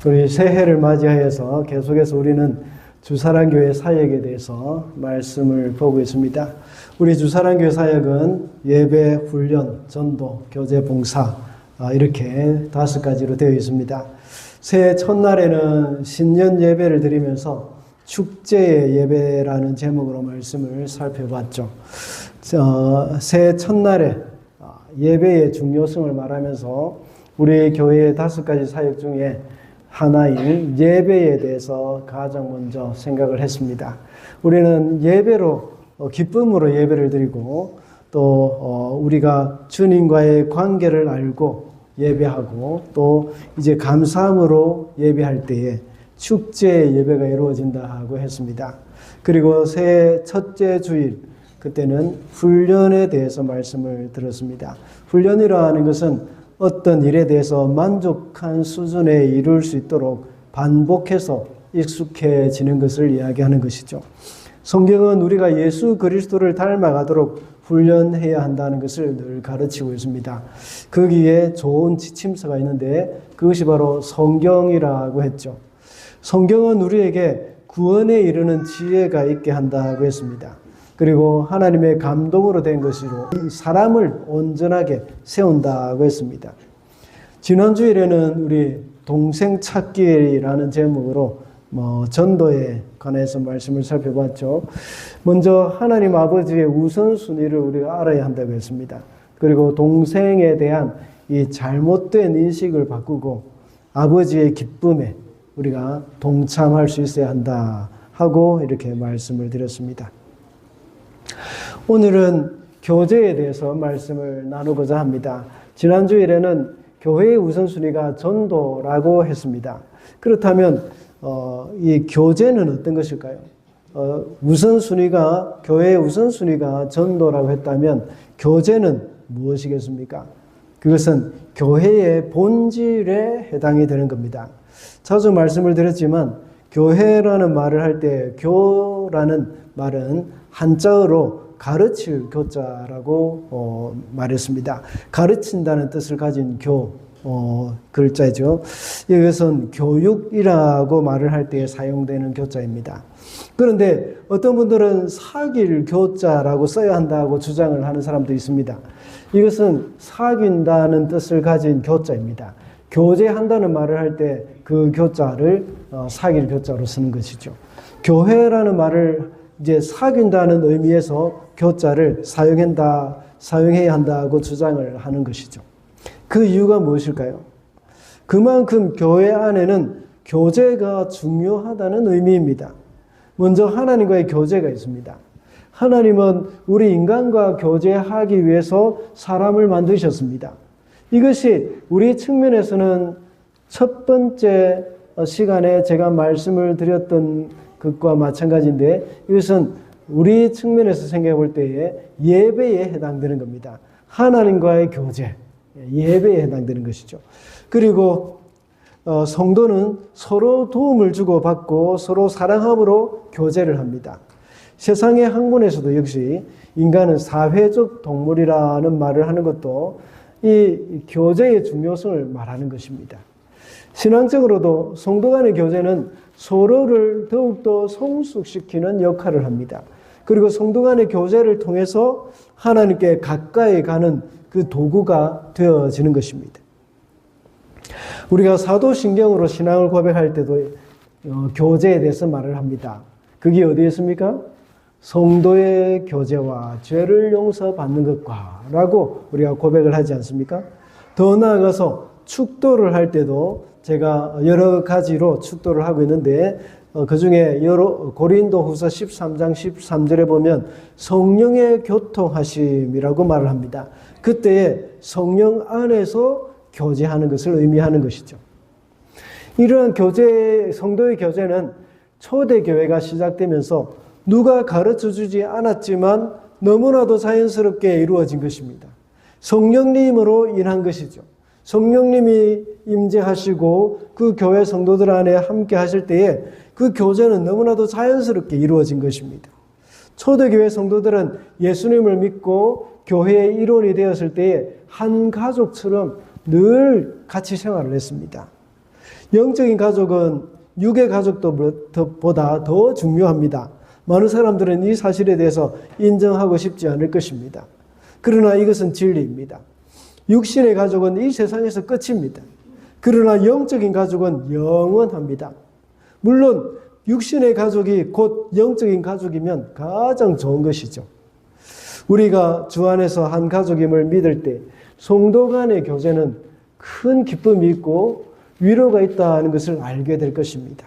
우리 새해를 맞이하여서 계속해서 우리는 주사랑교회 사역에 대해서 말씀을 보고 있습니다. 우리 주사랑교회 사역은 예배, 훈련, 전도, 교제, 봉사 이렇게 5가지로 되어 있습니다. 새해 첫날에는 신년 예배를 드리면서 축제의 예배라는 제목으로 말씀을 살펴봤죠. 새해 첫날에 예배의 중요성을 말하면서 우리 교회의 5가지 사역 중에 하나인 예배에 대해서 가장 먼저 생각을 했습니다. 우리는 예배로 기쁨으로 예배를 드리고 또 우리가 주님과의 관계를 알고 예배하고 또 이제 감사함으로 예배할 때에 축제의 예배가 이루어진다고 했습니다. 그리고 새해 첫째 주일 그때는 훈련에 대해서 말씀을 들었습니다. 훈련이라는 것은 어떤 일에 대해서 만족한 수준에 이룰 수 있도록 반복해서 익숙해지는 것을 이야기하는 것이죠. 성경은 우리가 예수 그리스도를 닮아가도록 훈련해야 한다는 것을 늘 가르치고 있습니다. 거기에 좋은 지침서가 있는데 그것이 바로 성경이라고 했죠. 성경은 우리에게 구원에 이르는 지혜가 있게 한다고 했습니다. 그리고 하나님의 감동으로 된 것으로 사람을 온전하게 세운다고 했습니다. 지난 주일에는 우리 동생 찾기라는 제목으로 전도에 관해서 말씀을 살펴봤죠. 먼저 하나님 아버지의 우선순위를 우리가 알아야 한다고 했습니다. 그리고 동생에 대한 이 잘못된 인식을 바꾸고 아버지의 기쁨에 우리가 동참할 수 있어야 한다 하고 이렇게 말씀을 드렸습니다. 오늘은 교제에 대해서 말씀을 나누고자 합니다. 지난 주일에는 교회의 우선순위가 전도라고 했습니다. 그렇다면 이 교제는 어떤 것일까요? 교회의 우선순위가 전도라고 했다면 교제는 무엇이겠습니까? 그것은 교회의 본질에 해당이 되는 겁니다. 자주 말씀을 드렸지만 교회라는 말을 할 때 교라는 말은 한자어로 가르칠 교자라고 말했습니다. 가르친다는 뜻을 가진 글자죠. 이것은 교육이라고 말을 할 때 사용되는 교자입니다. 그런데 어떤 분들은 사귈 교자라고 써야 한다고 주장을 하는 사람도 있습니다. 이것은 사귄다는 뜻을 가진 교자입니다. 교제한다는 말을 할 때 그 교자를 사귈 교자로 쓰는 것이죠. 교회라는 말을 이제 사귄다는 의미에서 교자를 사용해야 한다고 주장을 하는 것이죠. 그 이유가 무엇일까요? 그만큼 교회 안에는 교제가 중요하다는 의미입니다. 먼저 하나님과의 교제가 있습니다. 하나님은 우리 인간과 교제하기 위해서 사람을 만드셨습니다. 이것이 우리 측면에서는 첫 번째 시간에 제가 말씀을 드렸던 것과 마찬가지인데 이것은 우리 측면에서 생각해 볼 때에 예배에 해당되는 겁니다. 하나님과의 교제, 예배에 해당되는 것이죠. 그리고 성도는 서로 도움을 주고받고 서로 사랑함으로 교제를 합니다. 세상의 학문에서도 역시 인간은 사회적 동물이라는 말을 하는 것도 이 교제의 중요성을 말하는 것입니다. 신앙적으로도 성도 간의 교제는 서로를 더욱더 성숙시키는 역할을 합니다. 그리고 성도 간의 교제를 통해서 하나님께 가까이 가는 그 도구가 되어지는 것입니다. 우리가 사도신경으로 신앙을 고백할 때도 교제에 대해서 말을 합니다. 그게 어디에 있습니까? 성도의 교제와 죄를 용서받는 것과 라고 우리가 고백을 하지 않습니까? 더 나아가서 축도를 할 때도 제가 여러 가지로 축도를 하고 있는데 그 중에 고린도후서 13장 13절에 보면 성령의 교통하심이라고 말을 합니다. 그때에 성령 안에서 교제하는 것을 의미하는 것이죠. 이러한 성도의 교제는 초대교회가 시작되면서 누가 가르쳐주지 않았지만 너무나도 자연스럽게 이루어진 것입니다. 성령님으로 인한 것이죠. 성령님이 임재하시고 그 교회 성도들 안에 함께 하실 때에 그 교제는 너무나도 자연스럽게 이루어진 것입니다. 초대교회 성도들은 예수님을 믿고 교회의 일원이 되었을 때에 한 가족처럼 늘 같이 생활을 했습니다. 영적인 가족은 육의 가족보다 더 중요합니다. 많은 사람들은 이 사실에 대해서 인정하고 싶지 않을 것입니다. 그러나 이것은 진리입니다. 육신의 가족은 이 세상에서 끝입니다. 그러나 영적인 가족은 영원합니다. 물론 육신의 가족이 곧 영적인 가족이면 가장 좋은 것이죠. 우리가 주 안에서 한 가족임을 믿을 때 성도 간의 교제는 큰 기쁨이 있고 위로가 있다는 것을 알게 될 것입니다.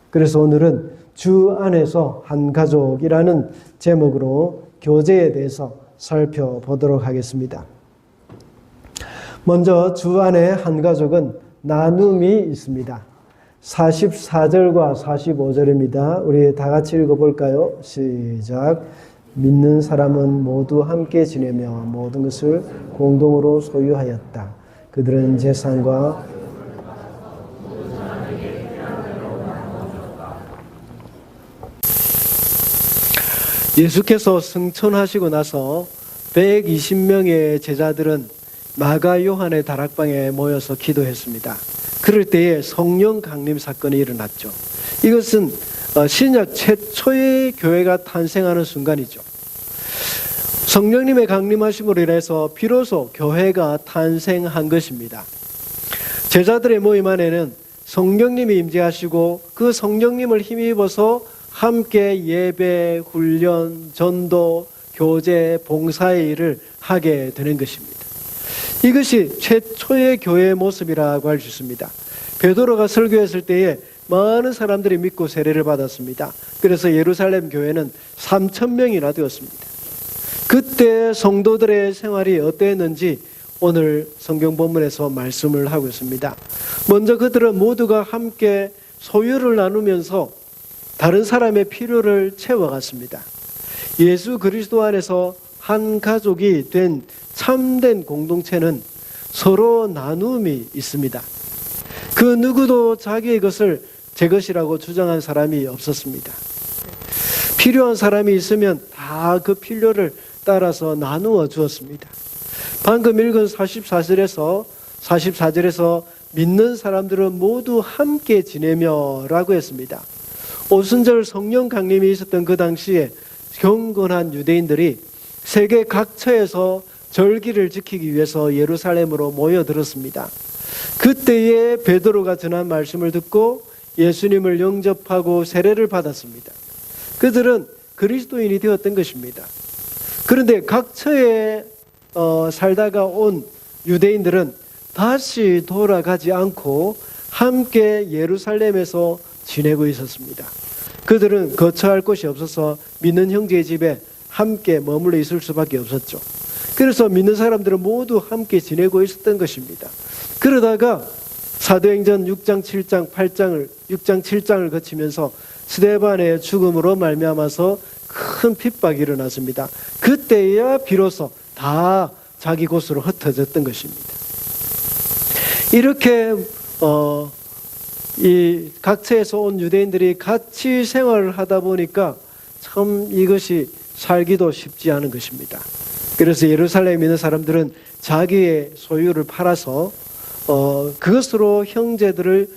그래서 오늘은 주 안에서 한 가족이라는 제목으로 교제에 대해서 살펴보도록 하겠습니다. 먼저 주 안에 한 가족은 나눔이 있습니다. 44절과 45절입니다. 우리 다 같이 읽어볼까요? 시작. 믿는 사람은 모두 함께 지내며 모든 것을 공동으로 소유하였다. 그들은 재산과 예수께서 승천하시고 나서 120명의 제자들은 마가 요한의 다락방에 모여서 기도했습니다. 그럴 때에 성령 강림 사건이 일어났죠. 이것은 신약 최초의 교회가 탄생하는 순간이죠. 성령님의 강림하심으로 인해서 비로소 교회가 탄생한 것입니다. 제자들의 모임 안에는 성령님이 임재하시고 그 성령님을 힘입어서 함께 예배, 훈련, 전도, 교제, 봉사의 일을 하게 되는 것입니다. 이것이 최초의 교회의 모습이라고 할 수 있습니다. 베드로가 설교했을 때에 많은 사람들이 믿고 세례를 받았습니다. 그래서 예루살렘 교회는 3,000명이나 되었습니다. 그때 성도들의 생활이 어땠는지 오늘 성경 본문에서 말씀을 하고 있습니다. 먼저 그들은 모두가 함께 소유를 나누면서 다른 사람의 필요를 채워갔습니다. 예수 그리스도 안에서 한 가족이 된 참된 공동체는 서로 나눔이 있습니다. 그 누구도 자기의 것을 제 것이라고 주장한 사람이 없었습니다. 필요한 사람이 있으면 다 그 필요를 따라서 나누어 주었습니다. 방금 읽은 44절에서 믿는 사람들은 모두 함께 지내며 라고 했습니다. 오순절 성령 강림이 있었던 그 당시에 경건한 유대인들이 세계 각처에서 절기를 지키기 위해서 예루살렘으로 모여들었습니다. 그때에 베드로가 전한 말씀을 듣고 예수님을 영접하고 세례를 받았습니다. 그들은 그리스도인이 되었던 것입니다. 그런데 각처에 살다가 온 유대인들은 다시 돌아가지 않고 함께 예루살렘에서 지내고 있었습니다. 그들은 거처할 곳이 없어서 믿는 형제의 집에 함께 머물러 있을 수밖에 없었죠. 그래서 믿는 사람들은 모두 함께 지내고 있었던 것입니다. 그러다가 사도행전 6장 7장을 거치면서 스데반의 죽음으로 말미암아서 큰 핍박이 일어났습니다. 그때야 비로소 다 자기 곳으로 흩어졌던 것입니다. 이렇게 이 각처에서 온 유대인들이 같이 생활을 하다 보니까 참 이것이 살기도 쉽지 않은 것입니다. 그래서 예루살렘에 있는 사람들은 자기의 소유를 팔아서 그것으로 형제들의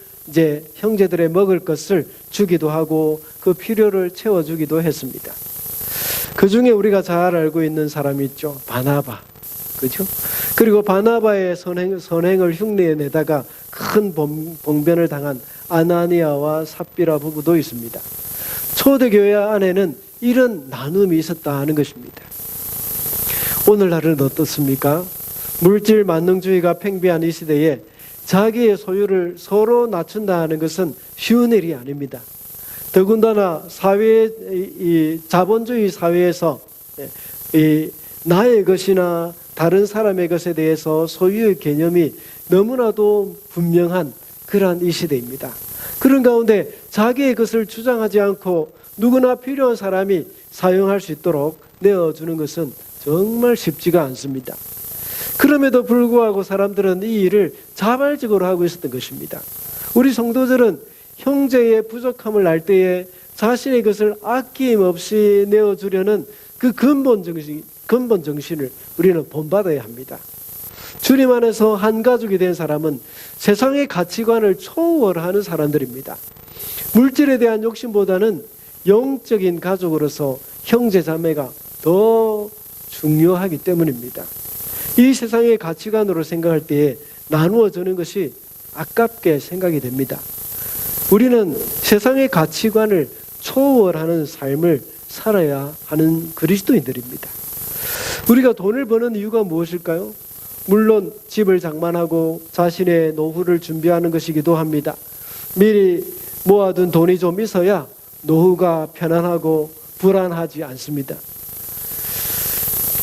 먹을 것을 주기도 하고 그 필요를 채워주기도 했습니다. 그 중에 우리가 잘 알고 있는 사람이 있죠. 바나바. 그죠? 그리고 바나바의 선행을 흉내내다가 큰 봉변을 당한 아나니아와 삽비라 부부도 있습니다. 초대교회 안에는 이런 나눔이 있었다 하는 것입니다. 오늘날은 어떻습니까? 물질 만능주의가 팽배한 이 시대에 자기의 소유를 서로 낮춘다 하는 것은 쉬운 일이 아닙니다. 더군다나 이 자본주의 사회에서 나의 것이나 다른 사람의 것에 대해서 소유의 개념이 너무나도 분명한 그러한 이 시대입니다. 그런 가운데 자기의 것을 주장하지 않고 누구나 필요한 사람이 사용할 수 있도록 내어주는 것은 정말 쉽지가 않습니다. 그럼에도 불구하고 사람들은 이 일을 자발적으로 하고 있었던 것입니다. 우리 성도들은 형제의 부족함을 알 때에 자신의 것을 아낌없이 내어주려는 그 근본 정신을 우리는 본받아야 합니다. 주님 안에서 한 가족이 된 사람은 세상의 가치관을 초월하는 사람들입니다. 물질에 대한 욕심보다는 영적인 가족으로서 형제 자매가 더 중요하기 때문입니다. 이 세상의 가치관으로 생각할 때에 나누어지는 것이 아깝게 생각이 됩니다. 우리는 세상의 가치관을 초월하는 삶을 살아야 하는 그리스도인들입니다. 우리가 돈을 버는 이유가 무엇일까요? 물론 집을 장만하고 자신의 노후를 준비하는 것이기도 합니다. 미리 모아둔 돈이 좀 있어야 노후가 편안하고 불안하지 않습니다.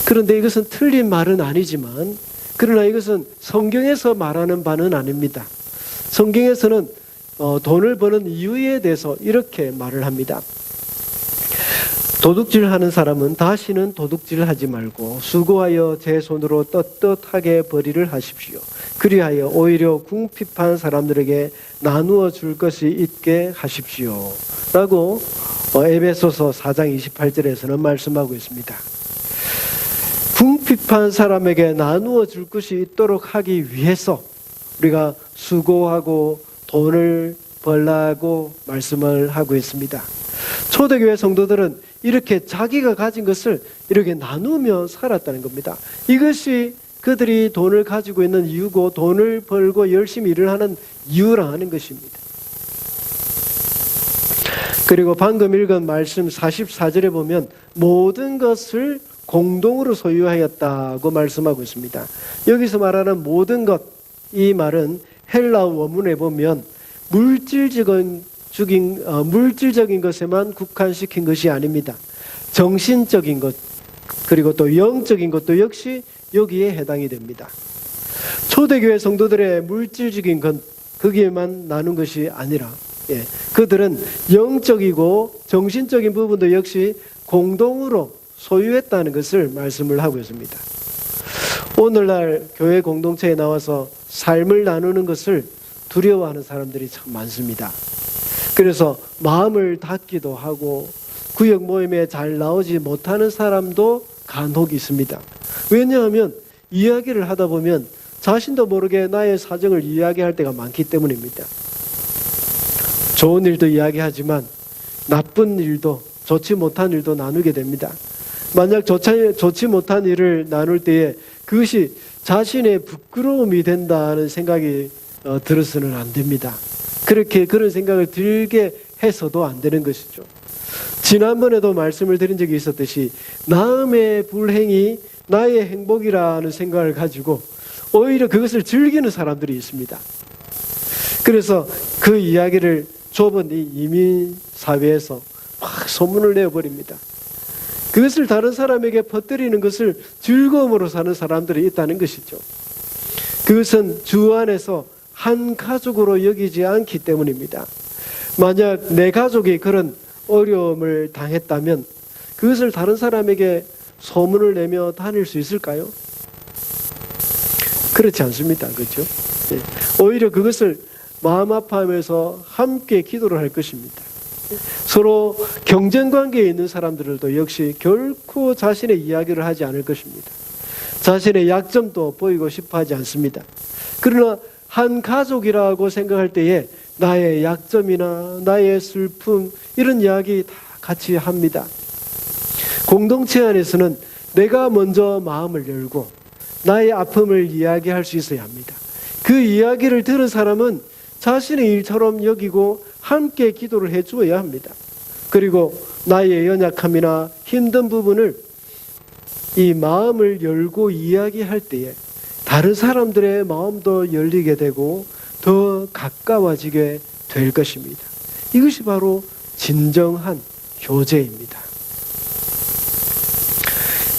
그런데 이것은 틀린 말은 아니지만, 그러나 이것은 성경에서 말하는 바는 아닙니다. 성경에서는 돈을 버는 이유에 대해서 이렇게 말을 합니다. 도둑질하는 사람은 다시는 도둑질하지 말고 수고하여 제 손으로 떳떳하게 벌이를 하십시오. 그리하여 오히려 궁핍한 사람들에게 나누어 줄 것이 있게 하십시오. 라고 에베소서 4장 28절에서는 말씀하고 있습니다. 궁핍한 사람에게 나누어 줄 것이 있도록 하기 위해서 우리가 수고하고 돈을 벌라고 말씀을 하고 있습니다. 초대교회 성도들은 이렇게 자기가 가진 것을 이렇게 나누며 살았다는 겁니다. 이것이 그들이 돈을 가지고 있는 이유고 돈을 벌고 열심히 일을 하는 이유라는 것입니다. 그리고 방금 읽은 말씀 44절에 보면 모든 것을 공동으로 소유하였다고 말씀하고 있습니다. 여기서 말하는 모든 것, 이 말은 헬라어 원문에 보면 물질적인 것에만 국한시킨 것이 아닙니다. 정신적인 것, 그리고 또 영적인 것도 역시 여기에 해당이 됩니다. 초대교회 성도들의 물질적인 것, 거기에만 나눈 것이 아니라 그들은 영적이고 정신적인 부분도 역시 공동으로 소유했다는 것을 말씀을 하고 있습니다. 오늘날 교회 공동체에 나와서 삶을 나누는 것을 두려워하는 사람들이 참 많습니다. 그래서 마음을 닫기도 하고 구역 모임에 잘 나오지 못하는 사람도 간혹 있습니다. 왜냐하면 이야기를 하다 보면 자신도 모르게 나의 사정을 이야기할 때가 많기 때문입니다. 좋은 일도 이야기하지만 나쁜 일도, 좋지 못한 일도 나누게 됩니다. 만약 좋지 못한 일을 나눌 때에 그것이 자신의 부끄러움이 된다는 생각이 들어서는 안 됩니다. 그런 생각을 들게 해서도 안 되는 것이죠. 지난번에도 말씀을 드린 적이 있었듯이 남의 불행이 나의 행복이라는 생각을 가지고 오히려 그것을 즐기는 사람들이 있습니다. 그래서 그 이야기를 좁은 이 이민 사회에서 막 소문을 내어버립니다. 그것을 다른 사람에게 퍼뜨리는 것을 즐거움으로 사는 사람들이 있다는 것이죠. 그것은 주 안에서 한 가족으로 여기지 않기 때문입니다. 만약 내 가족이 그런 어려움을 당했다면 그것을 다른 사람에게 소문을 내며 다닐 수 있을까요? 그렇지 않습니다. 그렇죠? 오히려 그것을 마음 아파하면서 함께 기도를 할 것입니다. 서로 경쟁 관계에 있는 사람들도 역시 결코 자신의 이야기를 하지 않을 것입니다. 자신의 약점도 보이고 싶어 하지 않습니다. 그러나 한 가족이라고 생각할 때에 나의 약점이나 나의 슬픔 이런 이야기 다 같이 합니다. 공동체 안에서는 내가 먼저 마음을 열고 나의 아픔을 이야기할 수 있어야 합니다. 그 이야기를 들은 사람은 자신의 일처럼 여기고 함께 기도를 해 주어야 합니다. 그리고 나의 연약함이나 힘든 부분을 이 마음을 열고 이야기할 때에 다른 사람들의 마음도 열리게 되고 더 가까워지게 될 것입니다. 이것이 바로 진정한 교제입니다.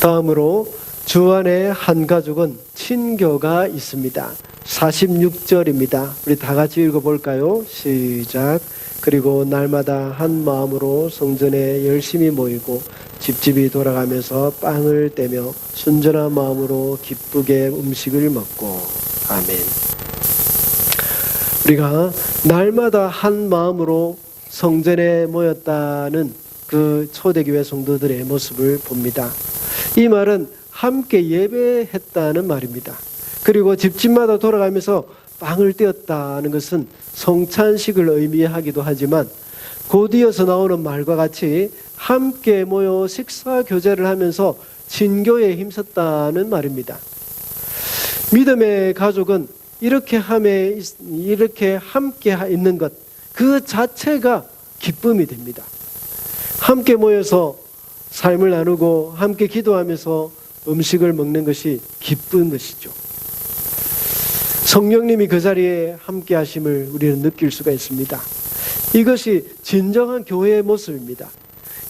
다음으로 주 안에 한 가족은 친교가 있습니다. 46절입니다. 우리 다 같이 읽어볼까요? 시작. 그리고 날마다 한 마음으로 성전에 열심히 모이고 집집이 돌아가면서 빵을 떼며 순전한 마음으로 기쁘게 음식을 먹고. 아멘. 우리가 날마다 한 마음으로 성전에 모였다는 그 초대교회 성도들의 모습을 봅니다. 이 말은 함께 예배했다는 말입니다. 그리고 집집마다 돌아가면서 빵을 떼었다는 것은 성찬식을 의미하기도 하지만 곧 이어서 나오는 말과 같이 함께 모여 식사 교제를 하면서 친교에 힘썼다는 말입니다. 믿음의 가족은 이렇게 함께 있는 것, 그 자체가 기쁨이 됩니다. 함께 모여서 삶을 나누고 함께 기도하면서 음식을 먹는 것이 기쁜 것이죠. 성령님이 그 자리에 함께 하심을 우리는 느낄 수가 있습니다. 이것이 진정한 교회의 모습입니다.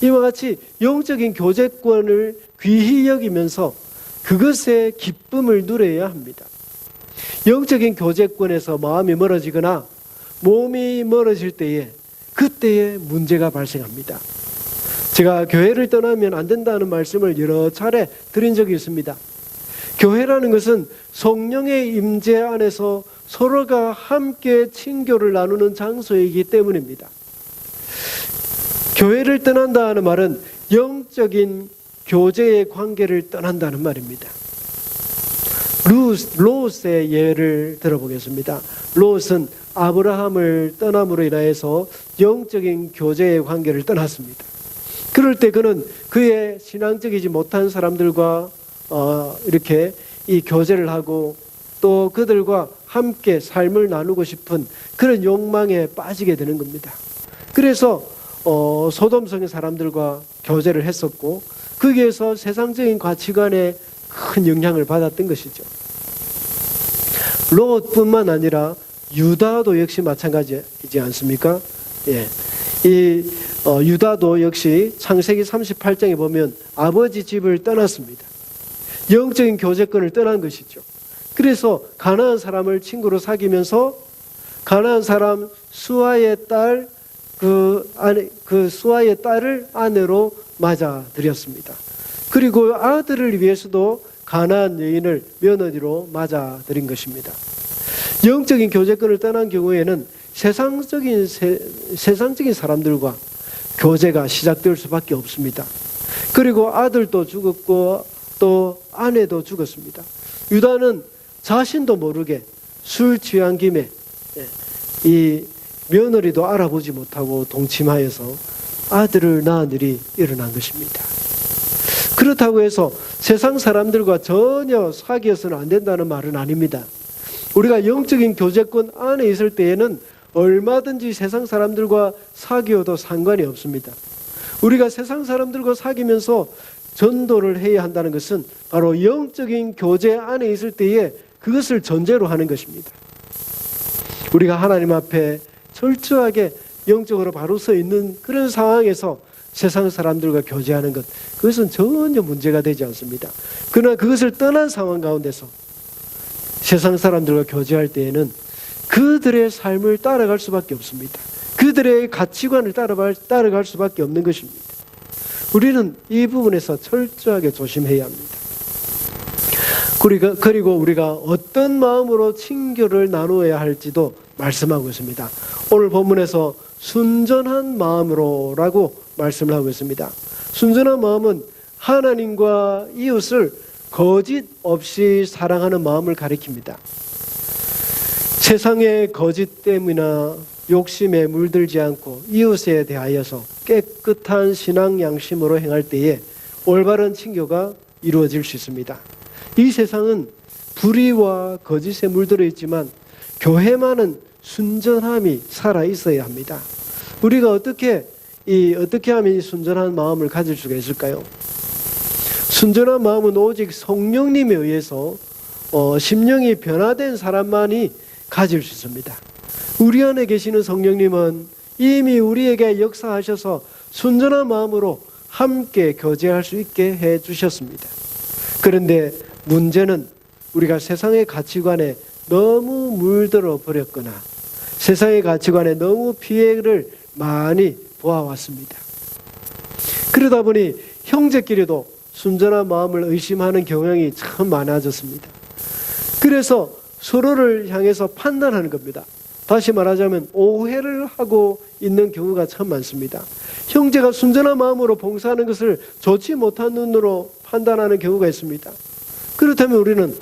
이와 같이 영적인 교제권을 귀히 여기면서 그것의 기쁨을 누려야 합니다. 영적인 교제권에서 마음이 멀어지거나 몸이 멀어질 때에 그때에 문제가 발생합니다. 제가 교회를 떠나면 안 된다는 말씀을 여러 차례 드린 적이 있습니다. 교회라는 것은 성령의 임재 안에서 서로가 함께 친교를 나누는 장소이기 때문입니다. 교회를 떠난다는 말은 영적인 교제의 관계를 떠난다는 말입니다. 롯의 예를 들어보겠습니다. 롯은 아브라함을 떠남으로 인하여서 영적인 교제의 관계를 떠났습니다. 그럴 때 그는 그의 신앙적이지 못한 사람들과 이렇게 이 교제를 하고 또 그들과 함께 삶을 나누고 싶은 그런 욕망에 빠지게 되는 겁니다. 그래서 소돔성의 사람들과 교제를 했었고 거기에서 세상적인 가치관에 큰 영향을 받았던 것이죠. 롯뿐만 아니라 유다도 역시 마찬가지이지 않습니까? 예. 유다도 역시 창세기 38장에 보면 아버지 집을 떠났습니다. 영적인 교제권을 떠난 것이죠. 그래서 가나안 사람을 친구로 사귀면서 가나안 사람 수아의 딸 수아의 딸을 아내로 맞아들였습니다. 그리고 아들을 위해서도 가나안 여인을 며느리로 맞아들인 것입니다. 영적인 교제권을 떠난 경우에는 세상적인 사람들과 교제가 시작될 수밖에 없습니다. 그리고 아들도 죽었고 또 아내도 죽었습니다. 유다는 자신도 모르게 술 취한 김에 이 며느리도 알아보지 못하고 동침하여서 아들을 낳은 일이 일어난 것입니다. 그렇다고 해서 세상 사람들과 전혀 사귀어서는 안 된다는 말은 아닙니다. 우리가 영적인 교제권 안에 있을 때에는 얼마든지 세상 사람들과 사귀어도 상관이 없습니다. 우리가 세상 사람들과 사귀면서 전도를 해야 한다는 것은 바로 영적인 교제 안에 있을 때에 그것을 전제로 하는 것입니다. 우리가 하나님 앞에 철저하게 영적으로 바로 서 있는 그런 상황에서 세상 사람들과 교제하는 것, 그것은 전혀 문제가 되지 않습니다. 그러나 그것을 떠난 상황 가운데서 세상 사람들과 교제할 때에는 그들의 삶을 따라갈 수밖에 없습니다. 그들의 가치관을 따라갈 수밖에 없는 것입니다. 우리는 이 부분에서 철저하게 조심해야 합니다. 그리고 우리가 어떤 마음으로 친교를 나누어야 할지도 말씀하고 있습니다. 오늘 본문에서 순전한 마음으로라고 말씀을 하고 있습니다. 순전한 마음은 하나님과 이웃을 거짓 없이 사랑하는 마음을 가리킵니다. 세상의 거짓됨이나 욕심에 물들지 않고 이웃에 대하여서 깨끗한 신앙 양심으로 행할 때에 올바른 친교가 이루어질 수 있습니다. 이 세상은 불의와 거짓에 물들어 있지만 교회만은 순전함이 살아 있어야 합니다. 우리가 어떻게 하면 이 순전한 마음을 가질 수가 있을까요? 순전한 마음은 오직 성령님에 의해서 심령이 변화된 사람만이 가질 수 있습니다. 우리 안에 계시는 성령님은 이미 우리에게 역사하셔서 순전한 마음으로 함께 교제할 수 있게 해 주셨습니다. 그런데 문제는 우리가 세상의 가치관에 너무 물들어 버렸거나 세상의 가치관에 너무 피해를 많이 보아왔습니다. 그러다 보니 형제끼리도 순전한 마음을 의심하는 경향이 참 많아졌습니다. 그래서 서로를 향해서 판단하는 겁니다. 다시 말하자면 오해를 하고 있는 경우가 참 많습니다. 형제가 순전한 마음으로 봉사하는 것을 좋지 못한 눈으로 판단하는 경우가 있습니다. 그렇다면 우리는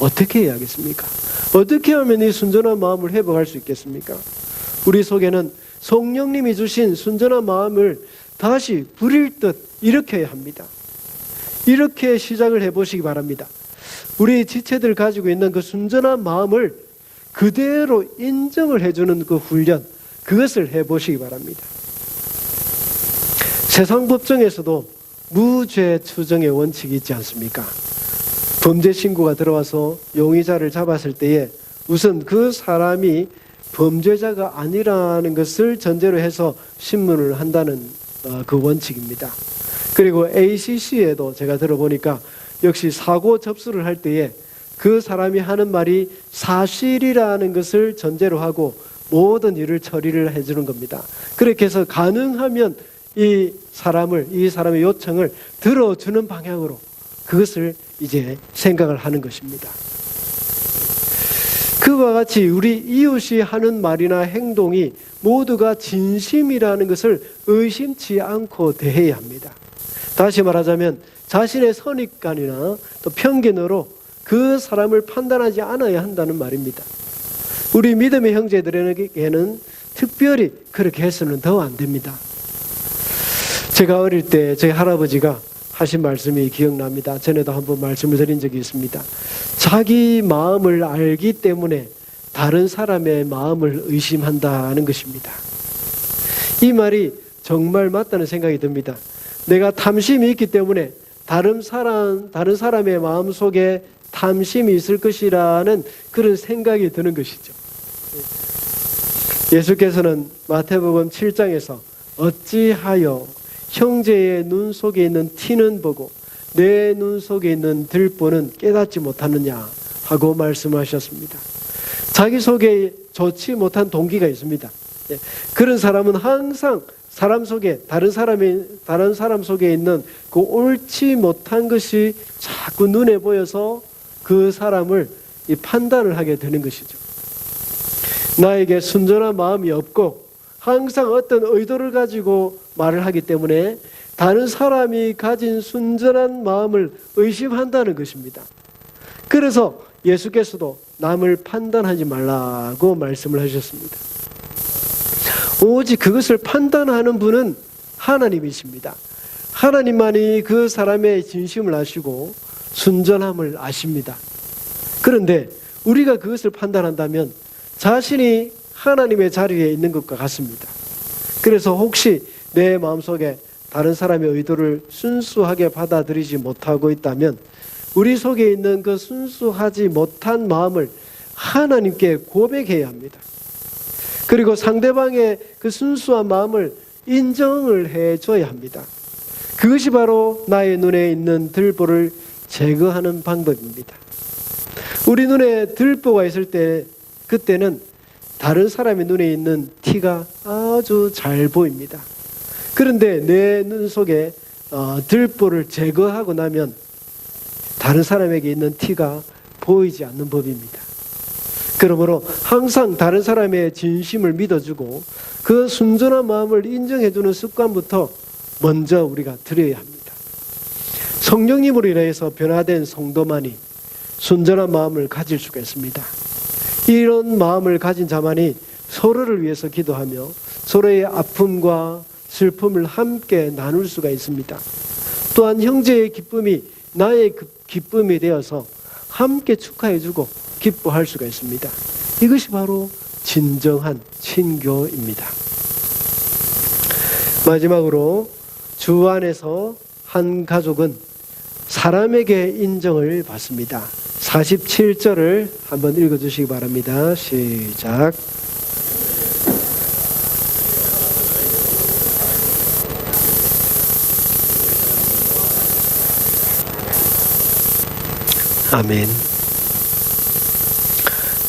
어떻게 해야 하겠습니까? 어떻게 하면 이 순전한 마음을 회복할 수 있겠습니까? 우리 속에는 성령님이 주신 순전한 마음을 다시 부릴 듯 일으켜야 합니다. 이렇게 시작을 해보시기 바랍니다. 우리 지체들 가지고 있는 그 순전한 마음을 그대로 인정을 해주는 그 훈련, 그것을 해보시기 바랍니다. 세상 법정에서도 무죄 추정의 원칙이 있지 않습니까? 범죄 신고가 들어와서 용의자를 잡았을 때에 우선 그 사람이 범죄자가 아니라는 것을 전제로 해서 신문을 한다는 그 원칙입니다. 그리고 ACC에도 제가 들어보니까 역시 사고 접수를 할 때에 그 사람이 하는 말이 사실이라는 것을 전제로 하고 모든 일을 처리를 해주는 겁니다. 그렇게 해서 가능하면 이 사람의 요청을 들어주는 방향으로 그것을 이제 생각을 하는 것입니다. 그와 같이 우리 이웃이 하는 말이나 행동이 모두가 진심이라는 것을 의심치 않고 대해야 합니다. 다시 말하자면 자신의 선입관이나 또 편견으로 그 사람을 판단하지 않아야 한다는 말입니다. 우리 믿음의 형제들에게는 특별히 그렇게 해서는 더 안 됩니다. 제가 어릴 때 저희 할아버지가 하신 말씀이 기억납니다. 전에도 한번 말씀을 드린 적이 있습니다. 자기 마음을 알기 때문에 다른 사람의 마음을 의심한다는 것입니다. 이 말이 정말 맞다는 생각이 듭니다. 내가 탐심이 있기 때문에 다른 사람의 마음 속에 탐심이 있을 것이라는 그런 생각이 드는 것이죠. 예수께서는 마태복음 7장에서 어찌하여 형제의 눈 속에 있는 티는 보고 내 눈 속에 있는 들보는 깨닫지 못하느냐 하고 말씀하셨습니다. 자기 속에 좋지 못한 동기가 있습니다. 그런 사람은 항상 사람 속에 다른 사람 속에 있는 그 옳지 못한 것이 자꾸 눈에 보여서 그 사람을 판단을 하게 되는 것이죠. 나에게 순전한 마음이 없고 항상 어떤 의도를 가지고 말을 하기 때문에 다른 사람이 가진 순전한 마음을 의심한다는 것입니다. 그래서 예수께서도 남을 판단하지 말라고 말씀을 하셨습니다. 오직 그것을 판단하는 분은 하나님이십니다. 하나님만이 그 사람의 진심을 아시고 순전함을 아십니다. 그런데 우리가 그것을 판단한다면 자신이 하나님의 자리에 있는 것과 같습니다. 그래서 혹시 내 마음속에 다른 사람의 의도를 순수하게 받아들이지 못하고 있다면 우리 속에 있는 그 순수하지 못한 마음을 하나님께 고백해야 합니다. 그리고 상대방의 그 순수한 마음을 인정을 해줘야 합니다. 그것이 바로 나의 눈에 있는 들보를 제거하는 방법입니다. 우리 눈에 들보가 있을 때 그때는 다른 사람의 눈에 있는 티가 아주 잘 보입니다. 그런데 내 눈 속에 들보를 제거하고 나면 다른 사람에게 있는 티가 보이지 않는 법입니다. 그러므로 항상 다른 사람의 진심을 믿어주고 그 순전한 마음을 인정해주는 습관부터 먼저 우리가 들여야 합니다. 성령님으로 인해서 변화된 성도만이 순전한 마음을 가질 수가 있습니다. 이런 마음을 가진 자만이 서로를 위해서 기도하며 서로의 아픔과 슬픔을 함께 나눌 수가 있습니다. 또한 형제의 기쁨이 나의 기쁨이 되어서 함께 축하해주고 기뻐할 수가 있습니다. 이것이 바로 진정한 친교입니다. 마지막으로 주 안에서 한 가족은 사람에게 인정을 받습니다. 47절을 한번 읽어주시기 바랍니다. 시작. 아멘.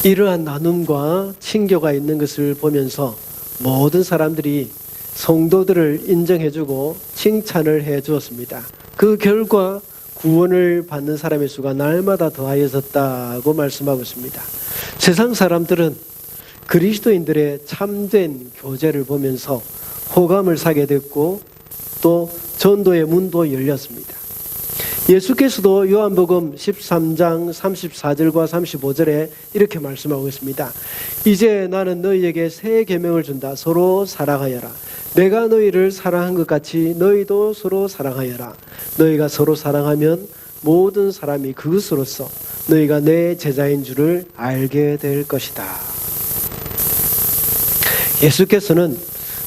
이러한 나눔과 친교가 있는 것을 보면서 모든 사람들이 성도들을 인정해주고 칭찬을 해주었습니다. 그 결과 구원을 받는 사람의 수가 날마다 더하여졌다고 말씀하고 있습니다. 세상 사람들은 그리스도인들의 참된 교제를 보면서 호감을 사게 됐고 또 전도의 문도 열렸습니다. 예수께서도 요한복음 13장 34절과 35절에 이렇게 말씀하고 있습니다. 이제 나는 너희에게 새 계명을 준다. 서로 사랑하여라. 내가 너희를 사랑한 것 같이 너희도 서로 사랑하여라. 너희가 서로 사랑하면 모든 사람이 그것으로써 너희가 내 제자인 줄을 알게 될 것이다. 예수께서는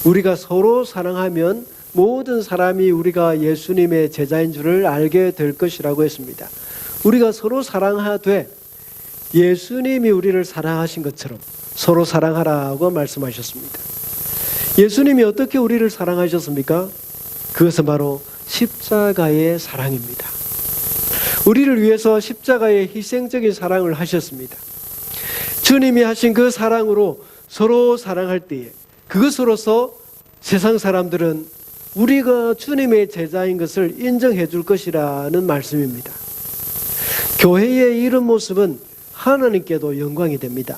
우리가 서로 사랑하면 모든 사람이 우리가 예수님의 제자인 줄을 알게 될 것이라고 했습니다. 우리가 서로 사랑하되 예수님이 우리를 사랑하신 것처럼 서로 사랑하라고 말씀하셨습니다. 예수님이 어떻게 우리를 사랑하셨습니까? 그것은 바로 십자가의 사랑입니다. 우리를 위해서 십자가의 희생적인 사랑을 하셨습니다. 주님이 하신 그 사랑으로 서로 사랑할 때에 그것으로서 세상 사람들은 우리가 주님의 제자인 것을 인정해 줄 것이라는 말씀입니다. 교회의 이런 모습은 하나님께도 영광이 됩니다.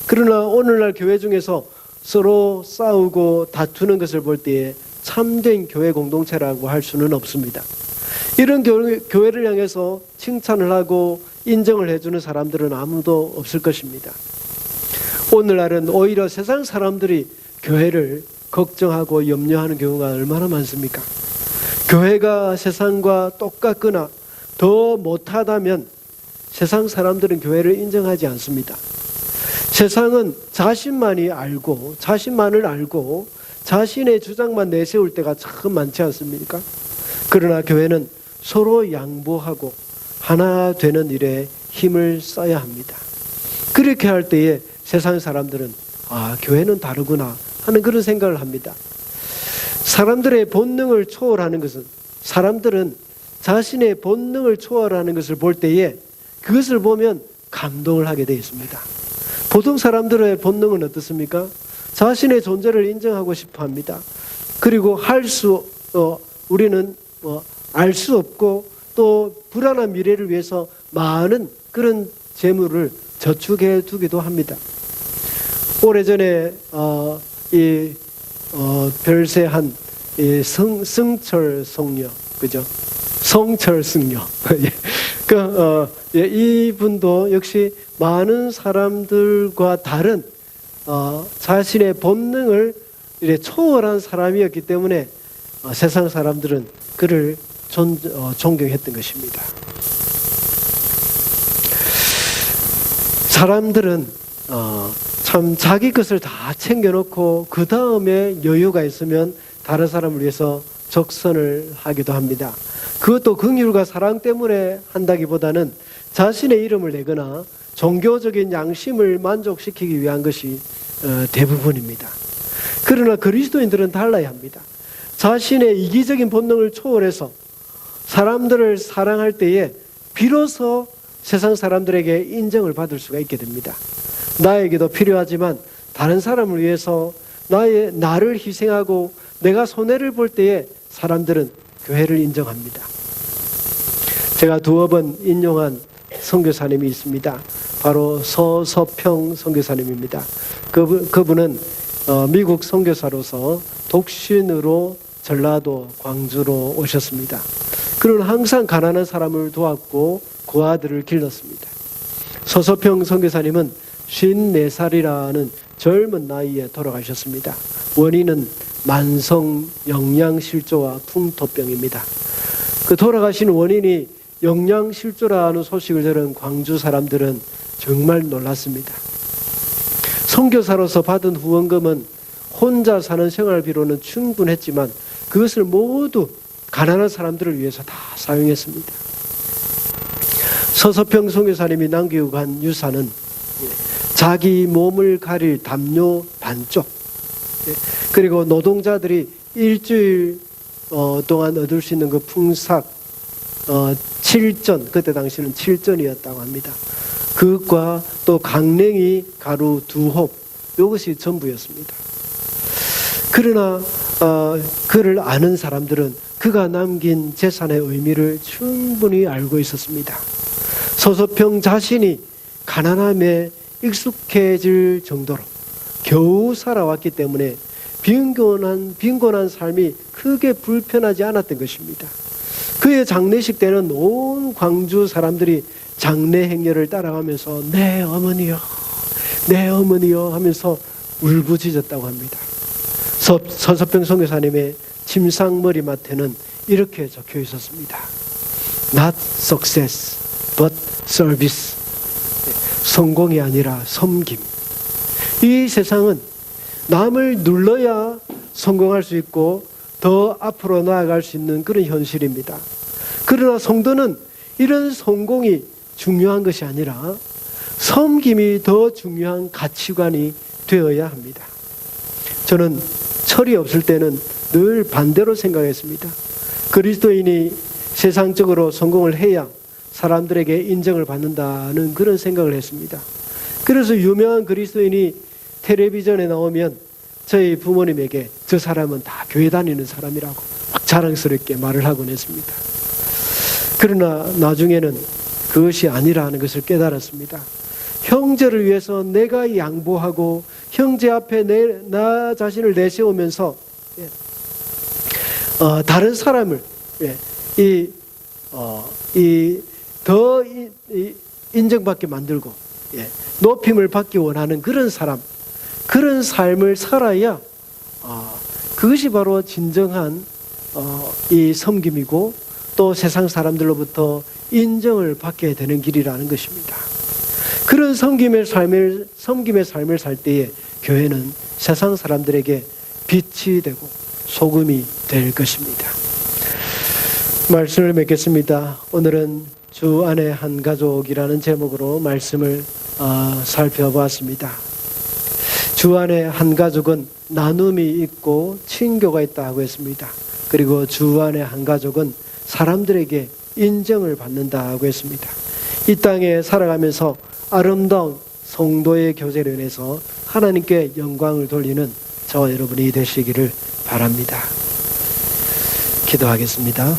그러나 오늘날 교회 중에서 서로 싸우고 다투는 것을 볼 때에 참된 교회 공동체라고 할 수는 없습니다. 이런 교회를 향해서 칭찬을 하고 인정을 해주는 사람들은 아무도 없을 것입니다. 오늘날은 오히려 세상 사람들이 교회를 걱정하고 염려하는 경우가 얼마나 많습니까? 교회가 세상과 똑같거나 더 못하다면 세상 사람들은 교회를 인정하지 않습니다. 세상은 자신만을 알고 자신의 주장만 내세울 때가 참 많지 않습니까? 그러나 교회는 서로 양보하고 하나 되는 일에 힘을 써야 합니다. 그렇게 할 때에 세상 사람들은 교회는 다르구나 하는 그런 생각을 합니다. 사람들의 본능을 초월하는 것은 사람들은 자신의 본능을 초월하는 것을 볼 때에 그것을 보면 감동을 하게 되어 있습니다. 보통 사람들의 본능은 어떻습니까? 자신의 존재를 인정하고 싶어 합니다. 그리고 우리는 알 수 없고 또 불안한 미래를 위해서 많은 그런 재물을 저축해 두기도 합니다. 오래전에 별세한 성철 성녀, 그죠? 성철 승려. 이분도 역시 많은 사람들과 다른 자신의 본능을 초월한 사람이었기 때문에 세상 사람들은 그를 존경했던 것입니다. 사람들은 참 자기 것을 다 챙겨놓고 그 다음에 여유가 있으면 다른 사람을 위해서 적선을 하기도 합니다. 그것도 긍휼과 사랑 때문에 한다기보다는 자신의 이름을 내거나 종교적인 양심을 만족시키기 위한 것이 대부분입니다. 그러나 그리스도인들은 달라야 합니다. 자신의 이기적인 본능을 초월해서 사람들을 사랑할 때에 비로소 세상 사람들에게 인정을 받을 수가 있게 됩니다. 나에게도 필요하지만 다른 사람을 위해서 나를 희생하고 내가 손해를 볼 때에 사람들은 교회를 인정합니다. 제가 두어 번 인용한 선교사님이 있습니다. 바로 서서평 선교사님입니다. 그분은 미국 선교사로서 독신으로 전라도 광주로 오셨습니다. 그는 항상 가난한 사람을 도왔고 그 아들을 길렀습니다. 서서평 선교사님은 54살이라는 젊은 나이에 돌아가셨습니다. 원인은 만성 영양실조와 풍토병입니다. 그 돌아가신 원인이 영양실조라는 소식을 들은 광주 사람들은 정말 놀랐습니다. 선교사로서 받은 후원금은 혼자 사는 생활비로는 충분했지만 그것을 모두 가난한 사람들을 위해서 다 사용했습니다. 서서평 선교사님이 남기고 간 유산은 자기 몸을 가릴 담요 반쪽, 그리고 노동자들이 일주일 동안 얻을 수 있는 그 풍삭 7전, 그때 당시는 7전이었다고 합니다. 그것과 또 강냉이 가루 2홉, 이것이 전부였습니다. 그러나 그를 아는 사람들은 그가 남긴 재산의 의미를 충분히 알고 있었습니다. 서서평 자신이 가난함에 익숙해질 정도로 겨우 살아왔기 때문에 빈곤한 삶이 크게 불편하지 않았던 것입니다. 그의 장례식 때는 온 광주 사람들이 장례 행렬을 따라가면서 내 어머니여, 내 어머니여 하면서 울부짖었다고 합니다. 서석병 선교사님의 침상 머리맡에는 이렇게 적혀 있었습니다. Not success, but service. 성공이 아니라 섬김. 이 세상은 남을 눌러야 성공할 수 있고 더 앞으로 나아갈 수 있는 그런 현실입니다. 그러나 성도는 이런 성공이 중요한 것이 아니라 섬김이 더 중요한 가치관이 되어야 합니다. 저는 철이 없을 때는 늘 반대로 생각했습니다. 그리스도인이 세상적으로 성공을 해야 사람들에게 인정을 받는다는 그런 생각을 했습니다. 그래서 유명한 그리스도인이 텔레비전에 나오면 저희 부모님에게 저 사람은 다 교회 다니는 사람이라고 막 자랑스럽게 말을 하곤 했습니다. 그러나 나중에는 그것이 아니라는 것을 깨달았습니다. 형제를 위해서 내가 양보하고 형제 앞에 나 자신을 내세우면서 다른 사람을 더 인정받게 만들고 높임을 받기 원하는 그런 사람, 그런 삶을 살아야 그것이 바로 진정한 이 섬김이고 또 세상 사람들로부터 인정을 받게 되는 길이라는 것입니다. 그런 섬김의 삶을 살 때에 교회는 세상 사람들에게 빛이 되고 소금이 될 것입니다. 말씀을 맺겠습니다. 오늘은 주 안에 한 가족이라는 제목으로 말씀을 살펴보았습니다. 주 안에 한 가족은 나눔이 있고 친교가 있다고 했습니다. 그리고 주 안에 한 가족은 사람들에게 인정을 받는다고 했습니다. 이 땅에 살아가면서 아름다운 성도의 교제로 인해서 하나님께 영광을 돌리는 저와 여러분이 되시기를 바랍니다. 기도하겠습니다.